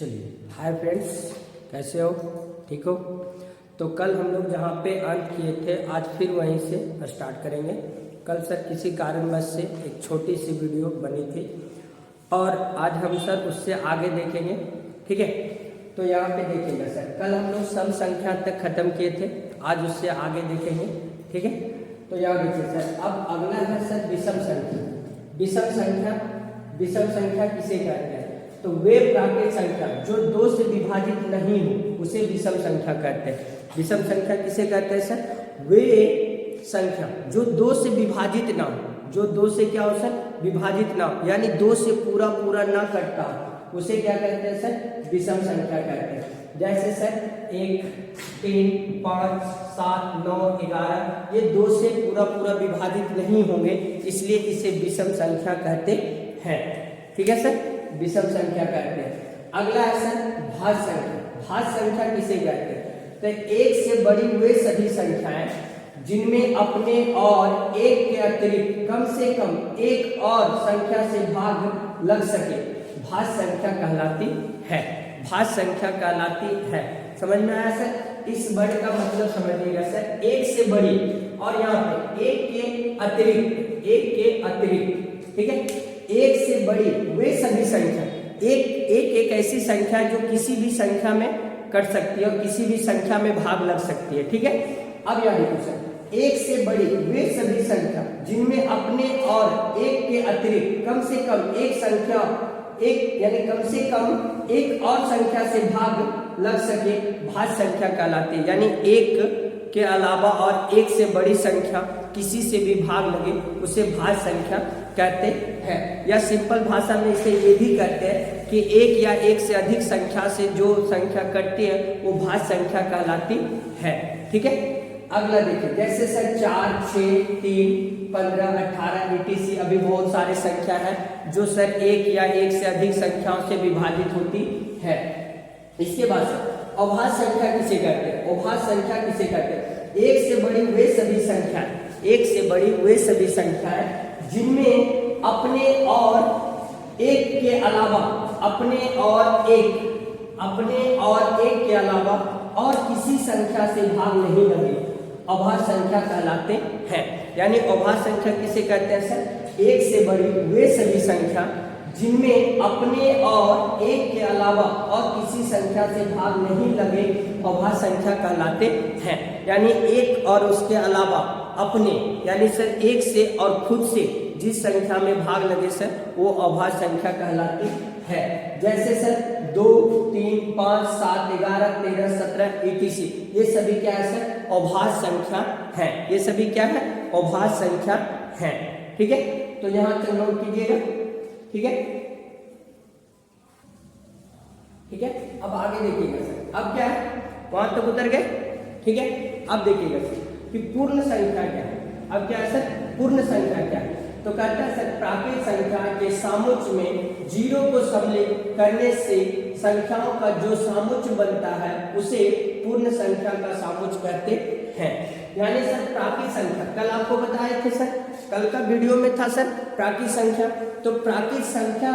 चलिए, hi friends, कैसे हो? ठीक हो? तो कल हम लोग जहाँ पे अंत किए थे, आज फिर वहीं से स्टार्ट करेंगे। कल सर किसी कारणवश से एक छोटी सी वीडियो बनी थी और आज हम सर उससे आगे देखेंगे। ठीक है, तो यहाँ पे देखिएगा सर, कल हम लोग सम संख्या तक खत्म किए थे, आज उससे आगे देखेंगे। ठीक है, तो यहाँ देखिए सर, अब अगला है सर विषम संख्या। विषम संख्या किसे कहते हैं? तो वे प्राकृत संख्या जो दो से विभाजित नहीं हो उसे विषम संख्या कहते हैं। विषम संख्या किसे कहते हैं सर? वे संख्या जो दो से विभाजित ना हो, जो दो से क्या हो सर? विभाजित ना हो, यानी दो से पूरा ना कटता हो, उसे क्या कहते हैं सर? विषम संख्या कहते हैं। जैसे सर 1, 3, 5, 7, 9, 11 ये दो से पूरा विभाजित नहीं होंगे, इसलिए इसे विषम संख्या कहते हैं। ठीक है सर, विषम संख्या कहते हैं। अगला है सर भाज्य संख्या। भाज्य संख्या किसे कहते हैं? तो एक से बड़ी वे सभी संख्याएं जिनमें अपने और एक के अतिरिक्त कम से कम एक और संख्या से भाग लग सके, भाज्य संख्या कहलाती है। भाज्य संख्या कहलाती है। समझ में आया सर? इस वर्ड का मतलब समझिएगा सर, एक से बड़ी और यहाँ पे एक के अतिरिक्त। ठीक है, एक से बड़ी वे सभी संख्या, एक ऐसी संख्या जो किसी भी संख्या में कट सकती है और किसी भी संख्या में भाग लग सकती है। ठीक है, अब यहाँ देखो सर, एक से बड़ी वे सभी संख्या जिनमें अपने और एक के अतिरिक्त कम से कम एक संख्या, एक यानी कम से कम एक और संख्या से भाग लग सके, भाज्य संख्या कहलाती है। यानी एक के अलावा और एक से बड़ी संख्या किसी से भी भाग लगे उसे भाज्य संख्या कहते हैं। या सिंपल भाषा में इसे ये भी कहते हैं कि एक या एक से अधिक संख्या से जो संख्या कटती है वो भाज्य संख्या कहलाती है। ठीक है, अगला देखिए, जैसे सर 4, 6, 3, 15, 18 etc अभी बहुत सारे संख्या है जो सर एक या एक से अधिक संख्याओं से विभाजित होती है। इसके बाद सर अभाज्य संख्या किसे कहते हैं? अभाज्य संख्या किसे कहते हैं? एक से बड़ी वे सभी संख्याएं जिनमें अपने और एक के अलावा के अलावा और किसी संख्या से भाग नहीं लगे, अभाज्य संख्या कहलाते हैं। यानी अभाज्य संख्या किसे कहते हैं सर? एक से बड़ी वे सभी संख्या जिनमें अपने और एक के अलावा और किसी संख्या से भाग नहीं लगे, अभाज्य संख्या कहलाते हैं। यानी एक और उसके अलावा अपने, यानी सर एक से और खुद से जिस संख्या में भाग लगे सर वो अभाज्य संख्या कहलाती है। जैसे सर 2, 3, 5, 7, 11, 13, 17 etc ये सभी क्या है सर? अभाज्य संख्या है। ये सभी क्या है? अभाज्य संख्या है। ठीक है, तो यहाँ से नोट कीजिएगा। ठीक है, अब आगे देखिएगा सर, अब क्या है? वहां तक उतर गए। ठीक है, अब देखिएगा सर कि पूर्ण संख्या क्या है। अब क्या है सर? पूर्ण संख्या क्या है? तो कहता है सर प्राकृत संख्या के सामुच्य में जीरो को सम्मिलित करने से संख्याओं का जो सामुच्य बनता है उसे पूर्ण संख्या का सामुच्य कहते हैं। यानी सर प्राकृत संख्या, कल आपको बताए थे सर, कल का वीडियो में था सर प्राकृत संख्या। तो प्राकृत संख्या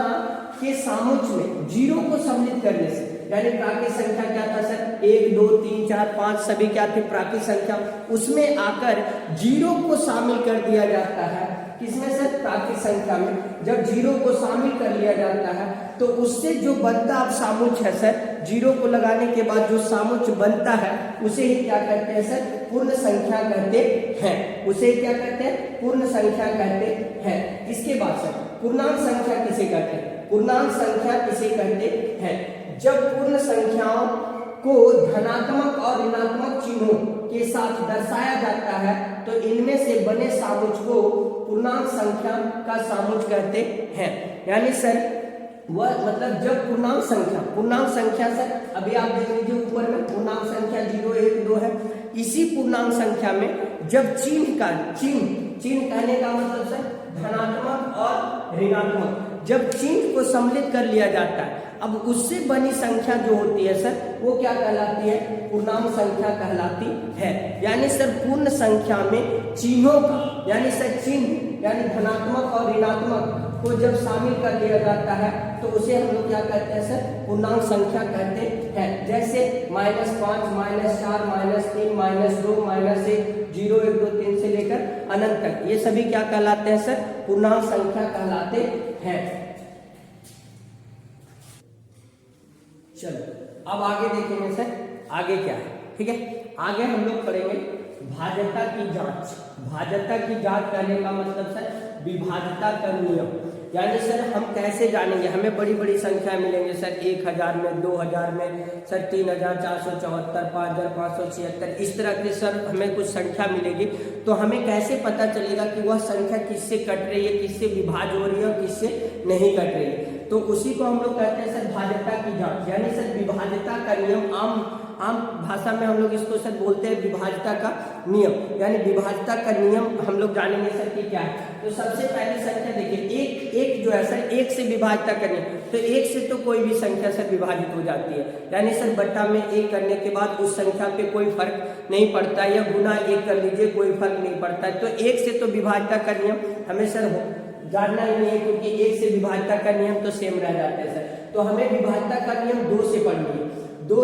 के सामुच्य में जीरो को सम्मिलित करने से, यानी प्राकृत संख्या क्या था सर? 1, 2, 3, 4, 5 सभी क्या थे? प्राकृत संख्या। उसमें आकर जीरो को शामिल कर दिया जाता है। किसमें सर? प्राकृत संख्या में। जब जीरो को शामिल कर लिया जाता है तो उससे जो बनता अब सामुच्य है सर, जीरो को लगाने के बाद जो सामुच्य बनता है उसे ही क्या कहते हैं सर? पूर्ण संख्या कहते हैं। उसे क्या कहते हैं? पूर्ण संख्या कहते हैं। इसके बाद सर पूर्णांक संख्या किसे कहते हैं? पूर्णांक संख्या किसे कहते हैं? जब पूर्ण संख्याओं को धनात्मक और ऋणात्मक चिन्हों के साथ दर्शाया जाता है तो इनमें से बने सामुच्य को पूर्णांक संख्या का सामुच्य कहते हैं। यानी सर वह मतलब जब पूर्णांक संख्या सर अभी आप देख लीजिए ऊपर में पूर्णांक संख्या 0, 1, 2 है। इसी पूर्णांक संख्या में जब चिन्ह कहने का मतलब सर धनात्मक और ऋणात्मक, जब चिन्ह को सम्मिलित कर लिया जाता है, अब उससे बनी संख्या जो होती है सर वो क्या कहलाती है? पूर्णांक संख्या कहलाती है। यानी सर पूर्ण संख्या में चिन्हों का, यानी सर चिन्ह यानी धनात्मक और ऋणात्मक को जब शामिल कर लिया जाता है तो उसे हम लोग क्या कहते हैं सर, पूर्णांक संख्या कहते हैं। जैसे -5, -4, -3, -2, -1, 0, 1, 2, 3 से लेकर अनंत तक, ये सभी क्या कहलाते हैं सर, पूर्णांक संख्या कहलाते हैं। चलो अब आगे देखेंगे सर, आगे क्या है, ठीक है। आगे हम लोग पढ़ेंगे भाज्यता की जांच। भाज्यता की जांच करने का मतलब सर विभाज्यता का नियम, यानी सर हम कैसे जानेंगे, हमें बड़ी बड़ी संख्या मिलेंगे सर, 1000 में, 2000 में, सर 3474, 5576, इस तरह के सर हमें कुछ संख्या मिलेगी। तो हमें कैसे पता चलेगा कि वह संख्या किससे कट रही है, किससे विभाज्य हो रही है और किससे नहीं कट रही है। तो उसी को हम लोग कहते हैं सर भाज्यता की जांच, यानी सर विभाज्यता का नियम। आम भाषा में हम लोग इसको सर बोलते हैं विभाज्यता का नियम, यानी विभाज्यता का नियम हम लोग जानेंगे सर कि क्या है। तो सबसे पहली संख्या देखिए, एक जो है सर, एक से विभाज्यता करनी, तो एक से तो कोई भी संख्या सर विभाजित हो जाती है, यानी सर बट्टा में 1 करने के बाद उस संख्या पे कोई फर्क नहीं पड़ता है, या गुना 1 कर लीजिए कोई फर्क नहीं पड़ता है। तो एक से तो विभाज्यता का नियम हमें सर जानना ही नहीं है, क्योंकि एक से विभाज्यता का नियम तो सेम रह जाता है सर। तो हमें विभाज्यता का नियम 2 से पढ़नी है। 2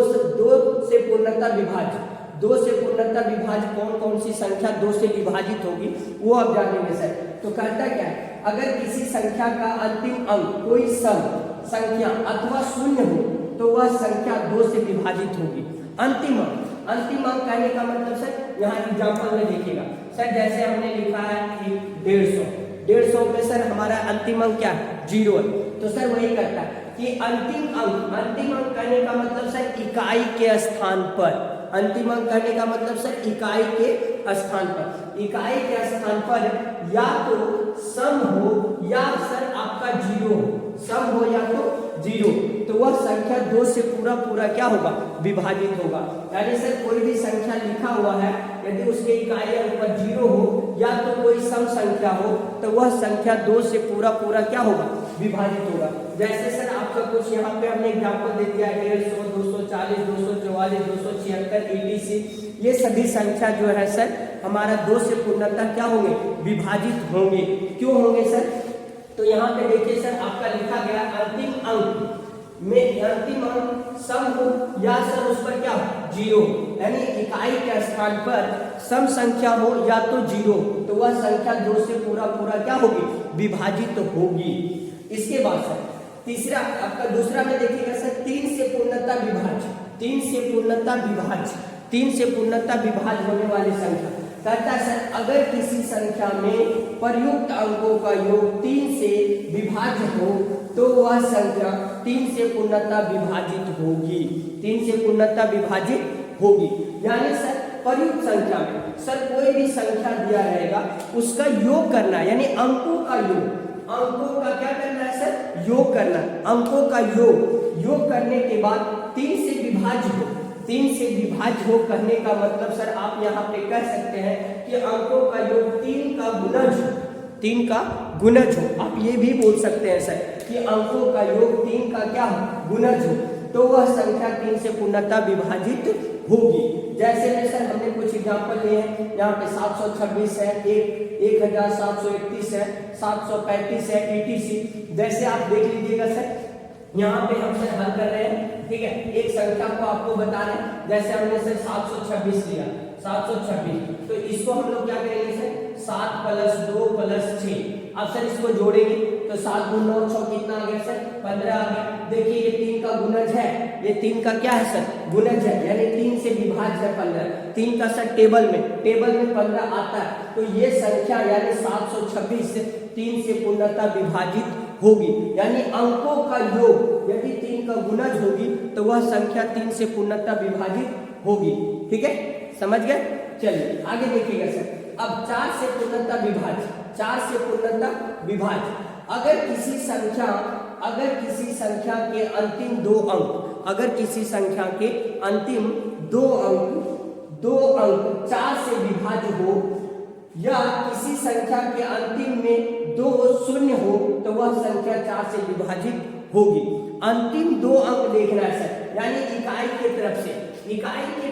से पूर्णता विभाज्य, 2 से पूर्णता विभाज्य कौन कौन सी संख्या 2 से विभाजित होगी वो अब जानेंगे सर। तो कहता क्या है, अगर किसी संख्या का अंतिम अंक कोई सम संख्या अथवा शून्य हो तो वह संख्या 2 से विभाजित होगी। अंतिम अंक कहने का मतलब सर, यहाँ एग्जाम्पल में देखिएगा सर, जैसे हमने लिखा है 150 में सर हमारा अंतिम अंक क्या है, 0 है। तो सर वही करता है कि अंतिम अंक कहने का मतलब सर इकाई के स्थान पर, अंतिम अंक कहने का मतलब सर इकाई के स्थान पर, इकाई के स्थान पर या तो सम हो या सर आपका 0 हो, सम हो या तो 0, तो वह संख्या 2 से पूरा क्या होगा, विभाजित होगा। यानी सर कोई भी संख्या लिखा हुआ है, यदि उसके इकाई अंक पर 0 हो या तो कोई सम संख्या हो तो वह संख्या 2 से पूरा क्या होगा, विभाजित होगा। जैसे सर आपका कुछ यहाँ पे हमने एग्जाम्पल दे दिया, 150, 240, 244, 276, etc, ये सभी संख्या जो है सर हमारा 2 से पूर्णतः क्या होंगे, विभाजित होंगे। क्यों होंगे सर, तो यहाँ पे देखिए सर आपका लिखा गया अंतिम अंक में, अंतिम अंक सम हो या सर उस पर क्या 0, यानी इकाई के स्थान पर सम संख्या हो या तो 0, तो वह संख्या 2 से पूरा क्या होगी, विभाजित होगी। इसके बाद सर तीसरा आपका दूसरा में देखिएगा सर 3 से पूर्णतः विभाज्य, 3 से पूर्णतः विभाज्य, 3 से पूर्णतः विभाज्य होने वाली संख्या। कहता है सर अगर किसी संख्या में प्रयुक्त अंकों का योग 3 से विभाज्य हो तो वह संख्या 3 से पूर्णतः विभाजित होगी, 3 से पूर्णतः विभाजित होगी। यानी सर प्रयुक्त संख्या में सर कोई भी संख्या दिया रहेगा उसका योग करना, यानी अंकों का योग, अंकों का क्या करना है सर, योग करना, अंकों का योग करने के बाद 3 से विभाज्य हो, 3 से विभाज्य हो कहने का मतलब सर आप यहाँ पे कह सकते हैं कि अंकों का योग 3 का गुणज हो, 3 का गुणज हो। आप ये भी बोल सकते हैं सर कि अंकों का योग 3 का क्या हो, गुणज हो, तो वह संख्या 3 से पूर्णतः विभाजित होगी। जैसे में सर हमने कुछ एग्जाम्पल लिए हैं, यहाँ पे 726 है, 1731 है, 735 है, etc। जैसे आप देख लीजिएगा सर, यहाँ पे हम सर हल कर रहे हैं, ठीक है, एक संख्या को आपको बता रहे हैं। जैसे हमने सर 726 लिया, 726, तो इसको हम लोग क्या करेंगे सर, 7 + 2 + 6। अब सर इसको जोड़ेंगे तो 7 × 9 = 6 कितना आ गया सर, 15 आ गया। देखिए ये 3 का गुणज है, ये 3 का क्या है सर, गुणज है, यानी 3 से विभाज्य है 15, 3 का सर टेबल में 15 आता है। तो ये संख्या यानी 726 3 से पूर्णतः विभाजित होगी, यानी अंकों का योग यदि 3 का गुणज होगी तो वह संख्या 3 से पूर्णतः विभाजित होगी। ठीक है, समझ गए। चलिए आगे देखिएगा सर, अब 4 से पूर्णतः विभाज्य, 4 से पूर्णतः विभाज्य, अगर किसी संख्या के अंतिम 2 अंक, अगर किसी संख्या के अंतिम 2 अंक 4 से विभाज्य हो या किसी संख्या के अंतिम में 2 शून्य हो तो वह संख्या 4 से विभाजित होगी। अंतिम 2 अंक देखना है सर, यानी इकाई की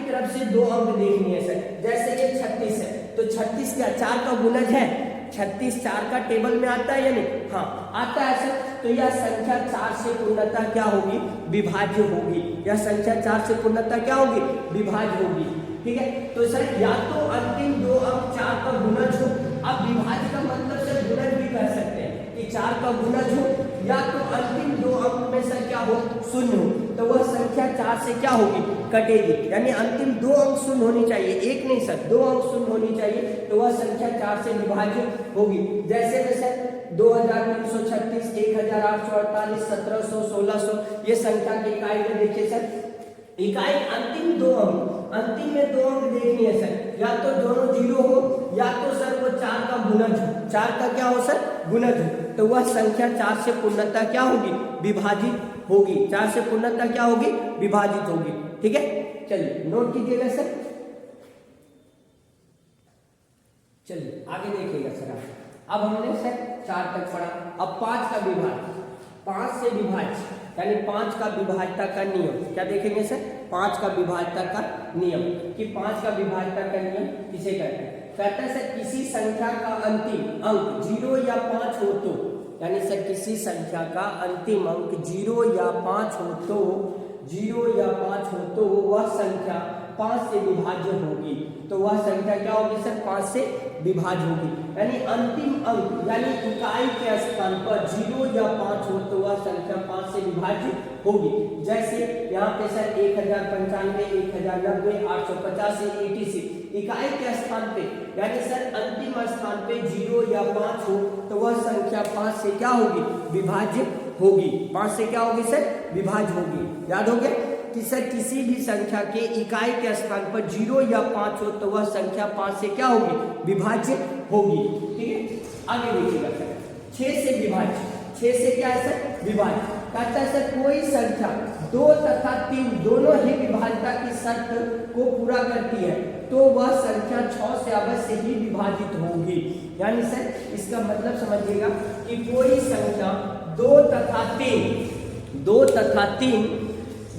तरफ से 2 अंक देखनी है सर। जैसे ये 36 है तो 36 क्या 4 का गुणज है, 36 4 का टेबल में आता है या नहीं? हाँ आता है सर। तो यह संख्या 4 से पूर्णतः क्या होगी? विभाज्य होगी। यह संख्या 4 से पूर्णतः क्या होगी? विभाज्य होगी। ठीक है, तो सर या तो अंतिम दो अंक 4 का गुणज हो, अब विभाज्य का मतलब सर गुणज भी कर सकते हैं कि 4 का गुणज हो, या तो अंतिम दो अंक में सर क्या हो? शून्य हो, तो वह संख्या 4 से क्या होगी? कटेगी। यानी अंतिम दो अंक शून्य होनी चाहिए, एक नहीं सर, दो अंक शून्य होनी चाहिए, तो वह संख्या 4 से विभाज्य होगी। जैसे में सर 2336, 1848, 1700, 1600 ये संख्या की इकाई में देखिए सर, इकाई अंतिम दो अंक, अंतिम में दो अंक देखनी है सर, या तो दोनों जीरो हो, या तो सर वो 4 का गुणज हो। 4 का क्या हो सर? गुणज हो, तो वह संख्या 4 से पूर्णतः क्या होगी? विभाजित होगी। 4 से पूर्णतः क्या होगी? विभाजित होगी। ठीक है, चलिए नोट कीजिएगा सर। चलिए आगे देखिएगा सर आप। अब हमने सर 4 तक पढ़ा, अब 5 का विभाज्य, 5 से विभाज्य यानी 5 का विभाज्यता का नियम क्या देखेंगे सर? 5 का विभाज्यता का नियम, कि 5 का विभाज्यता का नियम किसे कहते हैं? कहता है सर किसी संख्या का अंतिम अंक 0 या 5 हो तो, यानी सर किसी संख्या का अंतिम अंक 0 या 5 हो तो, 0 या 5 हो तो वह संख्या 5 से विभाज्य होगी। तो वह संख्या क्या होगी सर? 5 से विभाज्य होगी। यानी अंतिम अंक यानी इकाई के स्थान पर 0 या 5 हो तो वह संख्या 5 से विभाज्य होगी। जैसे यहाँ पे सर 1095, 1090, 885, 86 इकाई के स्थान पे, यानी सर अंतिम स्थान पे 0 या 5 हो तो वह संख्या 5 से क्या होगी? विभाज्य होगी। 5 से क्या होगी सर? विभाज्य होगी। याद हो गया कि सर किसी भी संख्या के इकाई के स्थान पर 0 या 5 हो तो वह संख्या 5 से क्या होगी? विभाज्य होगी। ठीक है, आगे देखिएगा सर 6 से विभाज्य। 6 से क्या है सर? विभाज्य। कहता है सर कोई संख्या 2 तथा 3 दोनों ही विभाज्यता की शर्त को पूरा करती है तो वह संख्या 6 से अवश्य ही विभाजित होगी। यानी सर इसका मतलब समझिएगा कि कोई संख्या 2 तथा 3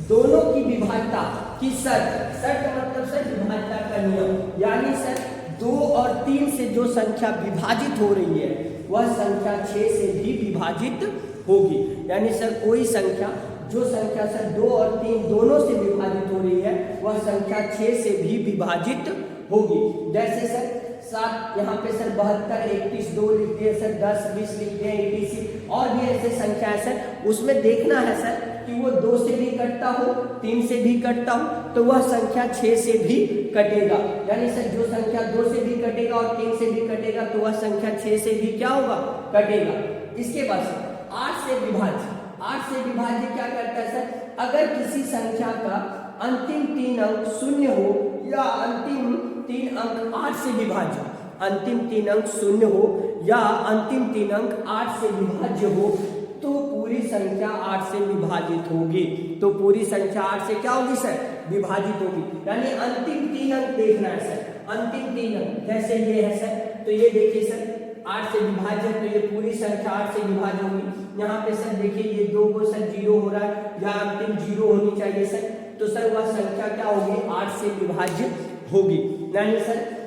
दोनों की विभाज्यता की शर्त, शर्त मतलब सर विभाज्यता का नियम, यानी सर 2 और 3 से जो संख्या विभाजित हो रही है वह संख्या 6 से भी विभाजित होगी। यानी सर कोई संख्या, जो संख्या सर 2 और 3 दोनों से विभाजित हो रही है वह संख्या 6 से भी विभाजित होगी। जैसे सर 7 यहाँ पे सर 72, 31, 2 लिख दिए सर, 10, 20 लिख दिए, 86 और भी ऐसे संख्या है सर। उसमें देखना है सर कि वो 2 से भी कटता हो, 3 से भी कटता हो तो वह संख्या 6 से भी कटेगा। यानी सर जो संख्या 2 से भी कटेगा और 3 से भी कटेगा तो वह संख्या 6 से भी क्या होगा? कटेगा। इसके बाद 8 से विभाज्य। 8 से विभाज्य क्या करता है सर? अगर किसी संख्या का अंतिम 3 अंक 0 हो या अंतिम 3 अंक 8 से विभाज्य, अंतिम 3 अंक 0 हो या अंतिम 3 अंक 8 से विभाज्य हो तो पूरी संख्या 8 से विभाजित होगी। तो पूरी संख्या 8 से क्या होगी सर? विभाजित होगी। यानी अंतिम 3 अंक देखना है सर, अंतिम 3 अंक जैसे ये है सर, तो ये देखिए सर 8 से विभाज्य, तो ये पूरी संख्या 8 से विभाज्य होगी। यहाँ पे सर देखिए ये 2 को सर 0 हो रहा है या अंतिम 0 होनी चाहिए सर, तो सर वह संख्या क्या होगी? 8 से विभाज्य होगी। यानी सर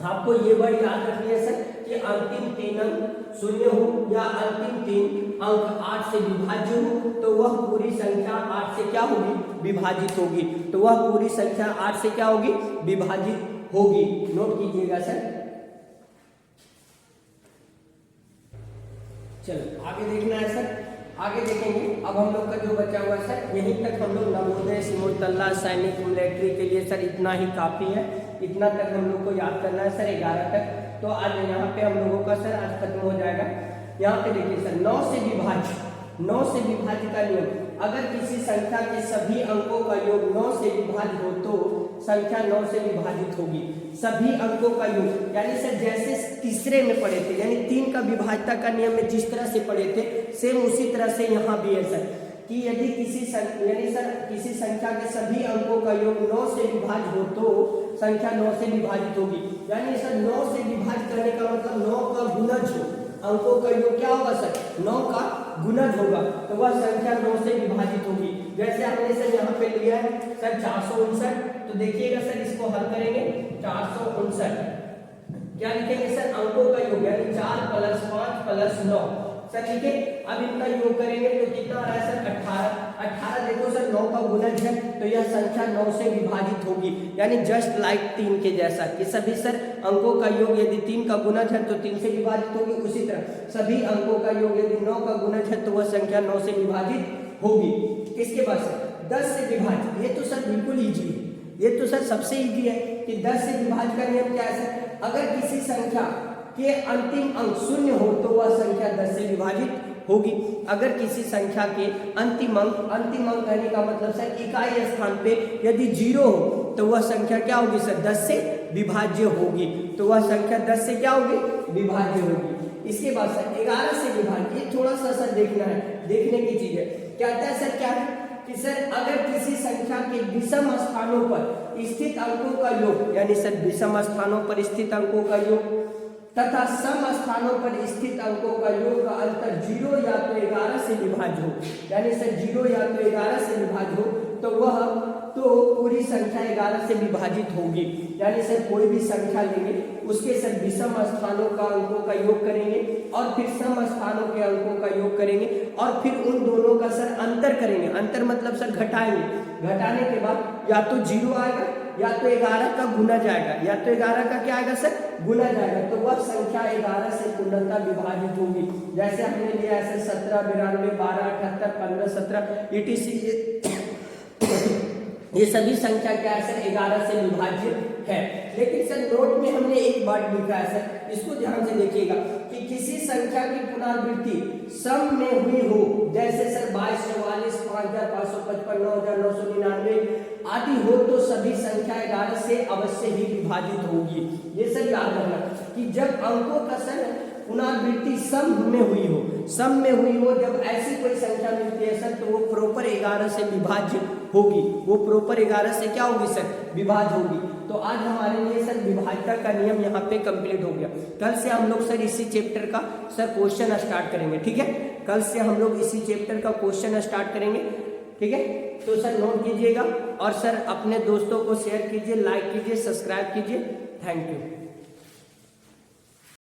आपको ये वर्ड याद रखनी है सर कि अंतिम 3 अंक 0 हो या अंतिम 3 अंक 8 से विभाज्य हो तो वह पूरी संख्या 8 से क्या होगी? विभाजित होगी। तो वह पूरी संख्या 8 से क्या होगी? विभाजित होगी। नोट कीजिएगा सर। चलो आगे देखना है सर, आगे देखेंगे। अब हम लोग का जो बचा हुआ है सर, यहीं तक हम लोग नवोदय, सिमुलतला, सैनिक, मिलिट्री के लिए सर इतना ही काफी है। इतना तक हम लोग को याद करना है सर 11 तक। तो आज यहाँ पे हम लोगों का सर आज खत्म हो जाएगा। यहाँ पे देखिए सर 9 से विभाज्य। 9 से विभाज्य का नियम, अगर किसी संख्या के सभी अंकों का योग 9 से विभाज्य हो तो संख्या 9 से विभाजित होगी। सभी अंकों का योग, यानी सर जैसे तीसरे में पढ़े थे, यानी 3 का विभाज्यता का नियम में जिस तरह से पढ़े थे सेम उसी तरह से यहाँ भी है सर, कि यदि किसी संख्या के सभी अंकों का योग 9 से विभाज्य हो तो संख्या 9 से विभाजित होगी। यानी सर 9 से विभाजित करने का मतलब 9 का गुणज हो, अंकों का योग क्या होगा सर? 9 का गुणज होगा, तो वह संख्या 9 से विभाजित होगी। जैसे हमने सर यहाँ पे लिया है सर 459, तो देखिएगा सर इसको हल करेंगे 459 क्या लिखेंगे सर, अंकों का योग यानी 4 + 5 + 9 सर ठीक है। अब इनका योग करेंगे तो कितना आ रहा है सर, 18। 18 देखो सर 9 का गुणज है तो यह संख्या 9 से विभाजित होगी, यानी जस्ट लाइक 3 के जैसा कि सभी सर अंकों का योग यदि 3 का गुणज है तो 3 से विभाजित होगी, उसी तरह सभी अंकों का योग यदि 9 का गुणज है तो वह संख्या 9 से विभाजित होगी। इसके बाद सर 10 से विभाजित, ये तो सर बिल्कुल ईजी है, ये तो सर सबसे ईजी है कि 10 से विभाजित का नियम क्या है सर, अगर किसी संख्या के अंतिम अंक शून्य हो तो वह संख्या 10 से विभाजित होगी। अगर किसी संख्या के अंतिम अंक कहने का मतलब सर इकाई स्थान पे यदि 0 हो तो वह संख्या क्या होगी सर, 10 से विभाज्य होगी, तो वह संख्या 10 से क्या होगी, विभाज्य होगी। इसके बाद सर 11 से विभाज्य, ये थोड़ा सा सर देखना है, देखने की चीज है। कहता है सर क्या है कि सर अगर किसी संख्या के विषम स्थानों पर स्थित अंकों का योग, यानी सर विषम स्थानों पर स्थित अंकों का योग तथा सम स्थानों पर स्थित अंकों का योग का अंतर 0 या तो 11 से विभाज्य हो, यानी सर 0 या तो 11 से विभाज्य हो तो वह तो पूरी संख्या 11 से विभाजित होगी। यानी सर कोई भी संख्या लेंगे उसके सर विषम स्थानों का अंकों का योग करेंगे और फिर सम स्थानों के अंकों का योग करेंगे और फिर उन दोनों का सर अंतर करेंगे। अंतर मतलब सर घटाएंगे, घटाने के बाद या तो 0 आएगा या तो 11 का गुना जाएगा, या तो 11 का क्या आएगा सर, गुना जाएगा, तो वह संख्या 11 से पूर्णतः विभाजित होगी। जैसे हमने लिया है सर 17, 92, 12, 78, 15, 17 etc। ये सभी संख्या क्या है सर, 11 से विभाज्य है। लेकिन सर नोट में हमने एक बात लिखा है सर, इसको ध्यान से देखिएगा कि किसी संख्या की पुनरावृत्ति सम में हुई हो, जैसे सर 22, 44, 5555, 9999 आदि हो तो सभी संख्या 11 से अवश्य ही विभाजित होगी। ये सर याद रखना कि जब अंकों का सर पुनरावृत्ति सम में हुई हो, जब ऐसी कोई संख्या मिलती है सर तो वो प्रॉपर 11 से विभाज्य होगी, वो प्रॉपर 11 से क्या होगी सर, विभाज्य होगी। तो आज हमारे लिए सर विभाज्यता का नियम यहाँ पे कंप्लीट हो गया। कल से हम लोग सर इसी चैप्टर का सर क्वेश्चन स्टार्ट करेंगे, ठीक है, कल से हम लोग इसी चैप्टर का क्वेश्चन स्टार्ट करेंगे, ठीक है। तो सर नोट कीजिएगा और सर अपने दोस्तों को शेयर कीजिए, लाइक कीजिए, सब्सक्राइब कीजिए। Thank you.